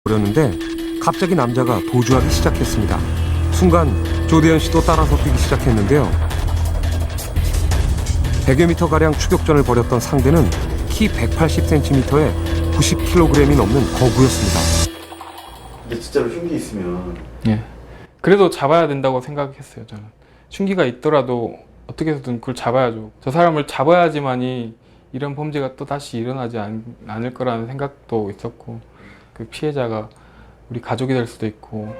버렸는데 갑자기 남자가 도주하기 시작했습니다. 순간 조대현 씨도 따라서 뛰기 시작했는데요. 100여 미터가량 추격전을 벌였던 상대는 키 180cm에 90kg이 넘는 거구였습니다. 근데 진짜로 흉기 있으면 예. 그래도 잡아야 된다고 생각했어요. 저는 흉기가 있더라도 어떻게 해서든 그걸 잡아야죠. 저 사람을 잡아야지만이 이런 범죄가 또 다시 일어나지 않을 거라는 생각도 있었고, 그 피해자가 우리 가족이 될 수도 있고.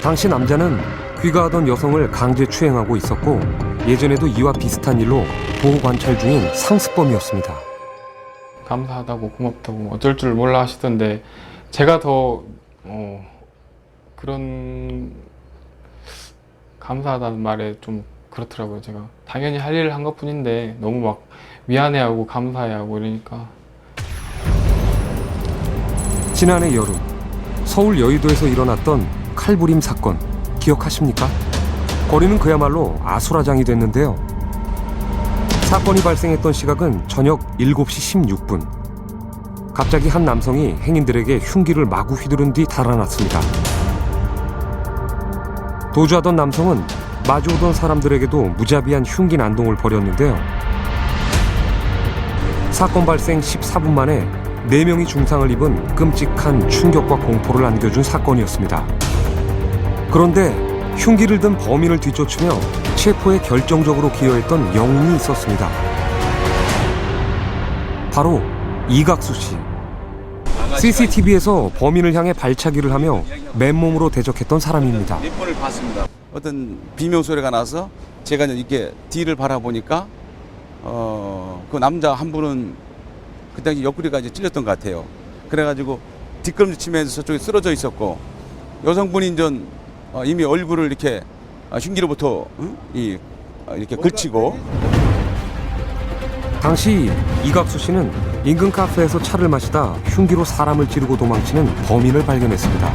당시 남자는 귀가하던 여성을 강제 추행하고 있었고 예전에도 이와 비슷한 일로 보호 관찰 중인 상습범이었습니다. 감사하다고 고맙다고 어쩔 줄 몰라 하시던데, 제가 더 그런 감사하다는 말에 좀 그렇더라고요. 제가 당연히 할 일을 한 것뿐인데 너무 막 미안해하고 감사해하고 이러니까. 지난해 여름 서울 여의도에서 일어났던 칼부림 사건 기억하십니까? 거리는 그야말로 아수라장이 됐는데요. 사건이 발생했던 시각은 저녁 7시 16분. 갑자기 한 남성이 행인들에게 흉기를 마구 휘두른 뒤 달아났습니다. 도주하던 남성은 마주오던 사람들에게도 무자비한 흉기 난동을 벌였는데요. 사건 발생 14분 만에 4명이 중상을 입은 끔찍한 충격과 공포를 안겨준 사건이었습니다. 그런데 흉기를 든 범인을 뒤쫓으며 체포에 결정적으로 기여했던 영웅이 있었습니다. 바로 이각수 씨. CCTV에서 범인을 향해 발차기를 하며 맨몸으로 대적했던 사람입니다. 몇 번을 봤습니다. 어떤 비명 소리가 나서 제가 이렇게 뒤를 바라보니까 그 남자 한 분은 그 당시 옆구리가 이제 찔렸던 것 같아요. 그래가지고 뒷걸음치면서 저쪽에 쓰러져 있었고, 여성분이 이제 이미 얼굴을 이렇게 흉기로부터 이렇게 걸치고. 당시 이각수 씨는 인근 카페에서 차를 마시다 흉기로 사람을 찌르고 도망치는 범인을 발견했습니다.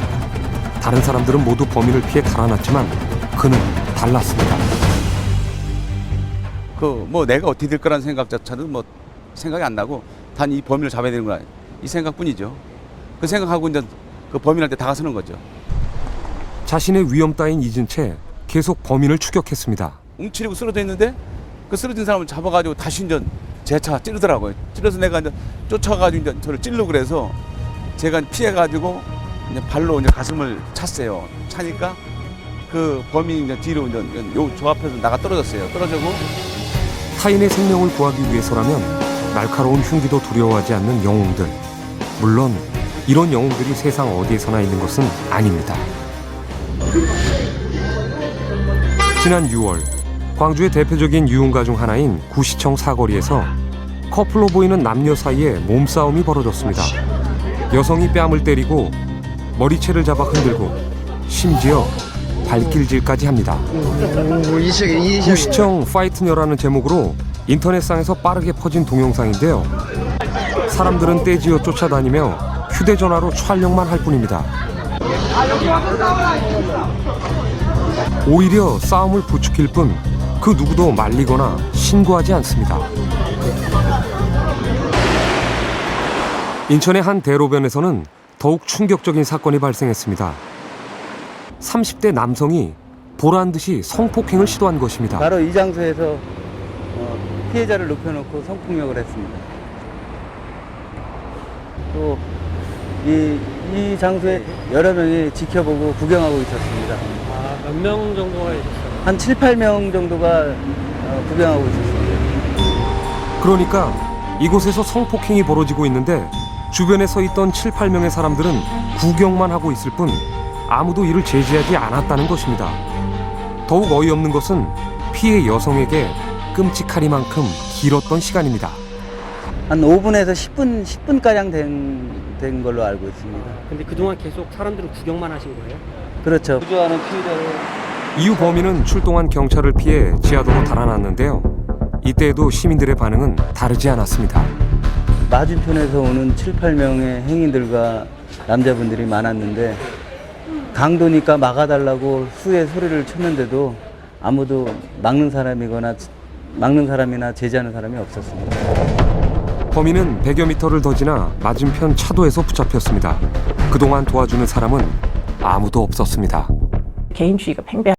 다른 사람들은 모두 범인을 피해 달아났지만 그는 달랐습니다. 내가 어떻게 될 거라는 생각 자체는 생각이 안 나고 단 이 범인을 잡아야 되는구나 이 생각뿐이죠. 그 생각하고 이제 그 범인한테 다가서는 거죠. 자신의 위험 따윈 잊은 채 계속 범인을 추격했습니다. 움츠리고 쓰러져 있는데 그 쓰러진 사람을 잡아가지고 다시 이제 제 차 찌르더라고요. 찌르서 내가 이제 쫓아가지고 이제 저를 찌르고 그래서 제가 피해가지고 이제 발로 이제 가슴을 찼어요. 차니까 그 범인이 이제 뒤로 이제 저 앞에서 나가 떨어졌어요. 떨어지고. 타인의 생명을 구하기 위해서라면 날카로운 흉기도 두려워하지 않는 영웅들. 물론 이런 영웅들이 세상 어디에서나 있는 것은 아닙니다. 지난 6월 광주의 대표적인 유흥가 중 하나인 구시청 사거리에서 커플로 보이는 남녀 사이에 몸싸움이 벌어졌습니다. 여성이 뺨을 때리고 머리채를 잡아 흔들고 심지어 발길질까지 합니다. 구시청 파이트녀라는 제목으로 인터넷상에서 빠르게 퍼진 동영상인데요. 사람들은 떼지어 쫓아다니며 휴대전화로 촬영만 할 뿐입니다. 오히려 싸움을 부추길 뿐 그 누구도 말리거나 신고하지 않습니다. 인천의 한 대로변에서는 더욱 충격적인 사건이 발생했습니다. 30대 남성이 보란 듯이 성폭행을 시도한 것입니다. 바로 이 장소에서 피해자를 눕혀놓고 성폭력을 했습니다. 또 이 장소에 여러 명이 지켜보고 구경하고 있었습니다. 몇 명 정도가 있었어요? 한 7, 8명 정도가 구경하고 있었습니다. 그러니까 이곳에서 성폭행이 벌어지고 있는데 주변에 서 있던 7, 8명의 사람들은 구경만 하고 있을 뿐 아무도 이를 제지하지 않았다는 것입니다. 더욱 어이없는 것은 피해 여성에게 끔찍하리만큼 길었던 시간입니다. 한 5분에서 10분가량 된 걸로 알고 있습니다. 근데 그동안 계속 사람들은 구경만 하신 거예요? 그렇죠. 구조하는 피해자를. 이후 범인은 출동한 경찰을 피해 지하도로 달아났는데요. 이때에도 시민들의 반응은 다르지 않았습니다. 맞은편에서 오는 7, 8명의 행인들과 남자분들이 많았는데 강도니까 막아달라고 수의 소리를 쳤는데도 아무도 막는 사람이나 제지하는 사람이 없었습니다. 범인은 100여 미터를 더 지나 맞은편 차도에서 붙잡혔습니다. 그동안 도와주는 사람은 아무도 없었습니다. 개인주의가 팽배한